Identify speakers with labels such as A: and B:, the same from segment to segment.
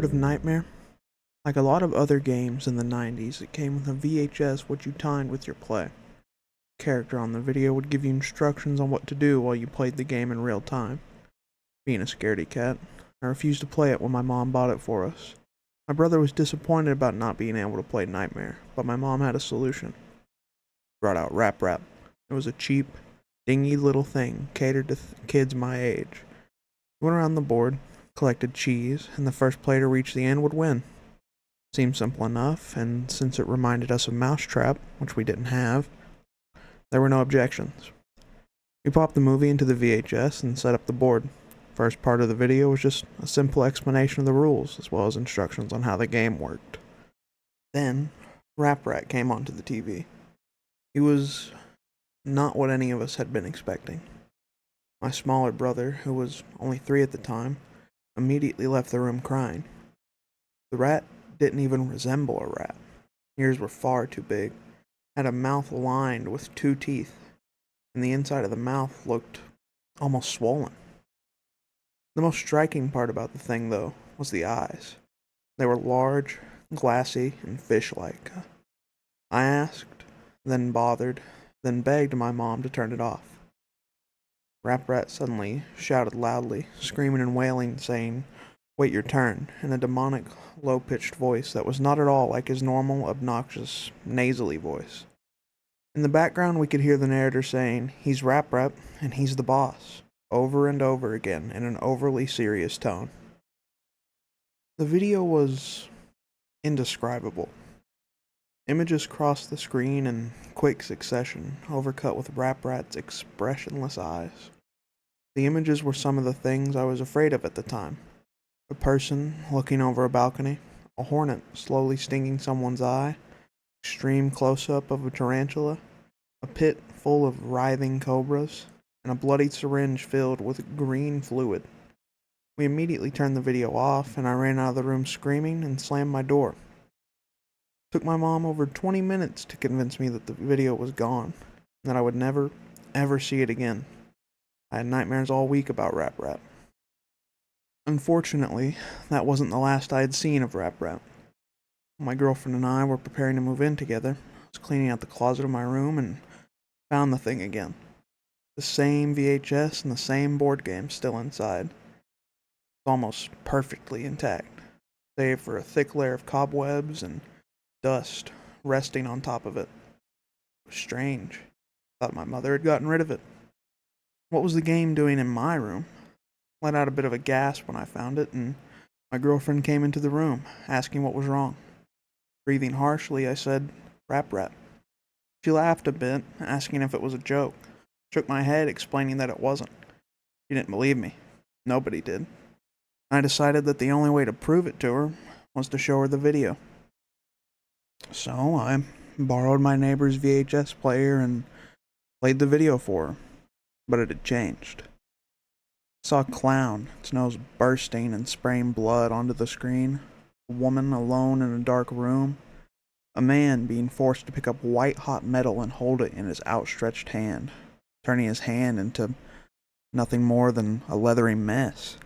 A: heard of Nightmare? Like a lot of other games in the 90s, it came with a VHS which you timed with your play. The character on the video would give you instructions on what to do while you played the game in real time. Being a scaredy cat, I refused to play it when my mom bought it for us. My brother was disappointed about not being able to play Nightmare, but my mom had a solution. Brought out Rap Rap. It was a cheap, dingy little thing catered to kids my age. We went around the board, collected cheese, and the first player to reach the end would win. Seemed simple enough, and since it reminded us of Mousetrap, which we didn't have, there were no objections. We popped the movie into the VHS and set up the board. First part of the video was just a simple explanation of the rules, as well as instructions on how the game worked. Then, Rap Rat came onto the TV. He was not what any of us had been expecting. My smaller brother, who was only 3 at the time, immediately left the room crying. The rat didn't even resemble a rat. Ears were far too big, had a mouth lined with 2 teeth, and the inside of the mouth looked almost swollen. The most striking part about the thing, though, was the eyes. They were large, glassy, and fish-like. I asked, then bothered, then begged my mom to turn it off. Rap Rat suddenly shouted loudly, screaming and wailing, saying, "Wait your turn," in a demonic, low-pitched voice that was not at all like his normal, obnoxious, nasally voice. In the background we could hear the narrator saying, "He's Rap Rap, and he's the boss," over and over again in an overly serious tone. The video was indescribable. Images crossed the screen in quick succession, overcut with Rap Rat's expressionless eyes. The images were some of the things I was afraid of at the time. A person looking over a balcony, a hornet slowly stinging someone's eye, extreme close-up of a tarantula, a pit full of writhing cobras, and a bloody syringe filled with green fluid. We immediately turned the video off, and I ran out of the room screaming and slammed my door. It took my mom over 20 minutes to convince me that the video was gone, and that I would never, ever see it again. I had nightmares all week about Rap Rap. Unfortunately, that wasn't the last I had seen of Rap Rap. My girlfriend and I were preparing to move in together. I was cleaning out the closet of my room and found the thing again. The same VHS and the same board game still inside. It's almost perfectly intact, save for a thick layer of cobwebs and dust resting on top of it. It was strange. I thought my mother had gotten rid of it. What was the game doing in my room? Let out a bit of a gasp when I found it, and my girlfriend came into the room, asking what was wrong. Breathing harshly, I said, "Rap Rap." She laughed a bit, asking if it was a joke. Shook my head, explaining that it wasn't. She didn't believe me. Nobody did. I decided that the only way to prove it to her was to show her the video. So I borrowed my neighbor's VHS player and played the video for her, but it had changed. I saw a clown, its nose bursting and spraying blood onto the screen, a woman alone in a dark room, a man being forced to pick up white-hot metal and hold it in his outstretched hand, turning his hand into nothing more than a leathery mess.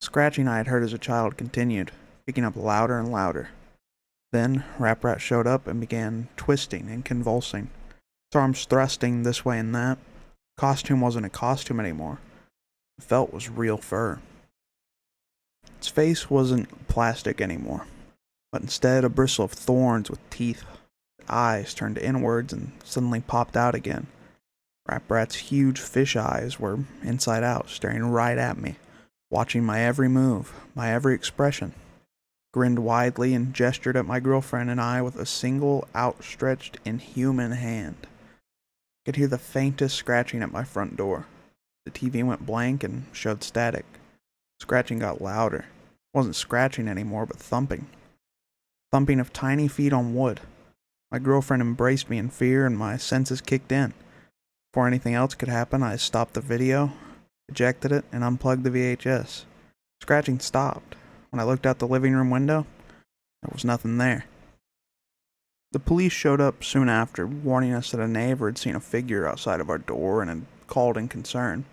A: The scratching I had heard as a child continued, picking up louder and louder. Then Rap Rat showed up and began twisting and convulsing, his arms thrusting this way and that. The costume wasn't a costume anymore. The felt was real fur. Its face wasn't plastic anymore, but instead a bristle of thorns with teeth. The eyes turned inwards and suddenly popped out again. Rap Rat's huge fish eyes were inside out, staring right at me, watching my every move, my every expression. Grinned widely and gestured at my girlfriend and I with a single outstretched inhuman hand. I could hear the faintest scratching at my front door. The TV went blank and showed static. Scratching got louder. It wasn't scratching anymore, but thumping. Thumping of tiny feet on wood. My girlfriend embraced me in fear and my senses kicked in. Before anything else could happen, I stopped the video, ejected it, and unplugged the VHS. Scratching stopped. When I looked out the living room window, there was nothing there. The police showed up soon after, warning us that a neighbor had seen a figure outside of our door and had called in concern.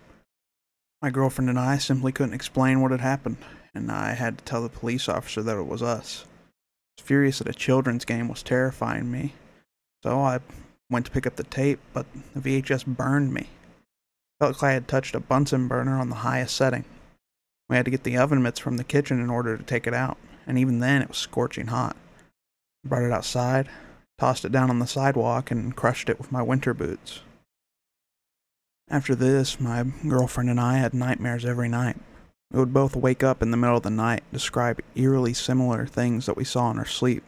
A: My girlfriend and I simply couldn't explain what had happened, and I had to tell the police officer that it was us. I was furious that a children's game was terrifying me, so I went to pick up the tape, but the VHS burned me. Felt like I had touched a Bunsen burner on the highest setting. We had to get the oven mitts from the kitchen in order to take it out, and even then it was scorching hot. I brought it outside, tossed it down on the sidewalk, and crushed it with my winter boots. After this, my girlfriend and I had nightmares every night. We would both wake up in the middle of the night, describe eerily similar things that we saw in our sleep.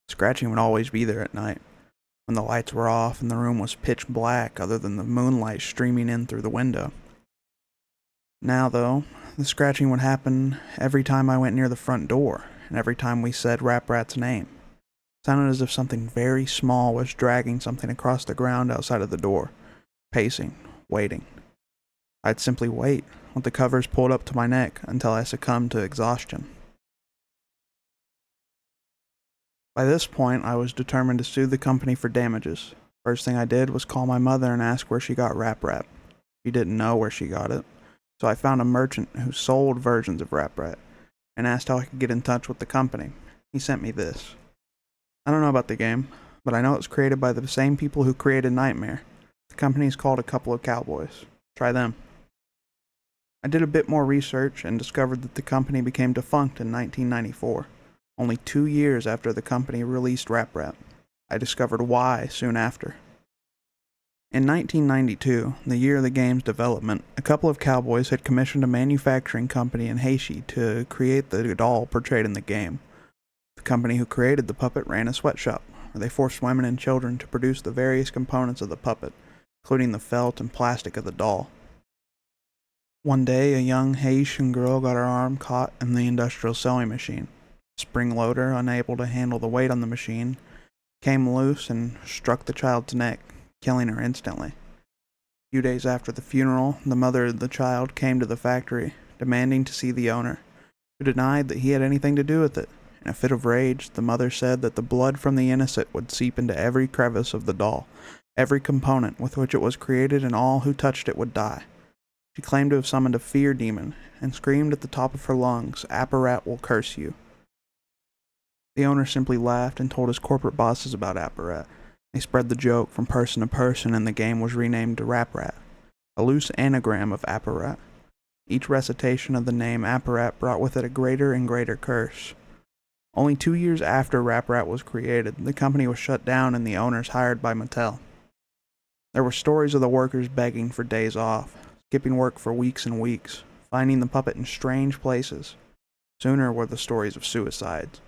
A: Scratching would always be there at night, when the lights were off and the room was pitch black other than the moonlight streaming in through the window. Now, though, the scratching would happen every time I went near the front door, and every time we said Rap Rat's name. It sounded as if something very small was dragging something across the ground outside of the door, pacing, waiting. I'd simply wait, with the covers pulled up to my neck until I succumbed to exhaustion. By this point, I was determined to sue the company for damages. First thing I did was call my mother and ask where she got Rap Rat. She didn't know where she got it, so I found a merchant who sold versions of Rap Rat and asked how I could get in touch with the company. He sent me this. I don't know about the game, but I know it's created by the same people who created Nightmare. The company is called A Couple of Cowboys. Try them. I did a bit more research and discovered that the company became defunct in 1994, only 2 years after the company released Rap Rat. I discovered why soon after. In 1992, the year of the game's development, A Couple of Cowboys had commissioned a manufacturing company in Haiti to create the doll portrayed in the game. The company who created the puppet ran a sweatshop, where they forced women and children to produce the various components of the puppet, including the felt and plastic of the doll. One day, a young Haitian girl got her arm caught in the industrial sewing machine. The spring loader, unable to handle the weight on the machine, came loose and struck the child's neck, killing her instantly. A few days after the funeral, the mother of the child came to the factory, demanding to see the owner, who denied that he had anything to do with it. In a fit of rage, the mother said that the blood from the innocent would seep into every crevice of the doll, every component with which it was created, and all who touched it would die. She claimed to have summoned a fear demon, and screamed at the top of her lungs, "Apparat will curse you." The owner simply laughed and told his corporate bosses about Apparat. They spread the joke from person to person, and the game was renamed to Rap Rat, a loose anagram of Apparat. Each recitation of the name Apparat brought with it a greater and greater curse. Only 2 years after Rap Rat was created, the company was shut down and the owners hired by Mattel. There were stories of the workers begging for days off, skipping work for weeks and weeks, finding the puppet in strange places. Sooner were the stories of suicides.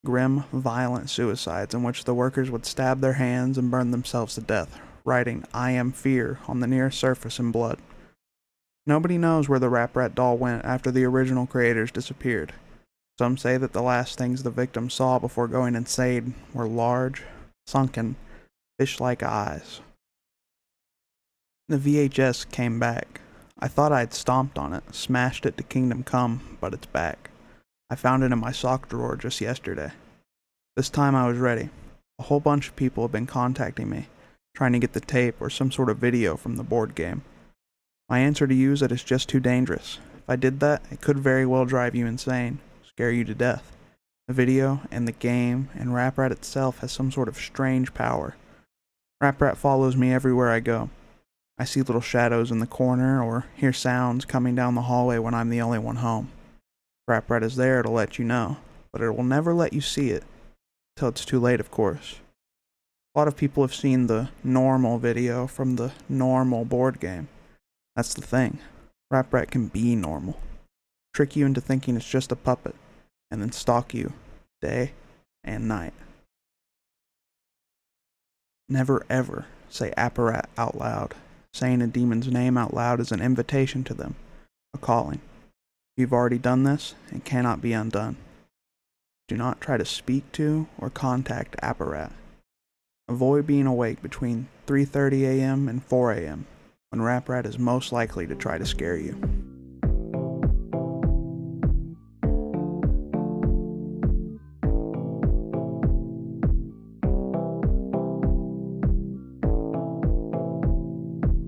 A: Grim, violent suicides in which the workers would stab their hands and burn themselves to death, writing "I am fear" on the near surface in blood. Nobody knows where the Rap Rat doll went after the original creators disappeared. Some say that the last things the victims saw before going insane were large, sunken, fish-like eyes. The VHS came back. I thought I'd stomped on it, smashed it to Kingdom Come, but it's back. I found it in my sock drawer just yesterday. This time I was ready. A whole bunch of people have been contacting me, trying to get the tape or some sort of video from the board game. My answer to you is that it's just too dangerous. If I did that, it could very well drive you insane, scare you to death. The video and the game and Rap Rat itself has some sort of strange power. Rap Rat follows me everywhere I go. I see little shadows in the corner or hear sounds coming down the hallway when I'm the only one home. Rap Rat is there to let you know, but it will never let you see it, till it's too late, of course. A lot of people have seen the normal video from the normal board game. That's the thing. Rap Rat can be normal. Trick you into thinking it's just a puppet, and then stalk you day and night. Never ever say Apparat out loud. Saying a demon's name out loud is an invitation to them, a calling. If you've already done this, it cannot be undone. Do not try to speak to or contact Apparat. Avoid being awake between 3:30 a.m. and 4 a.m. when Rap Rat is most likely to try to scare you.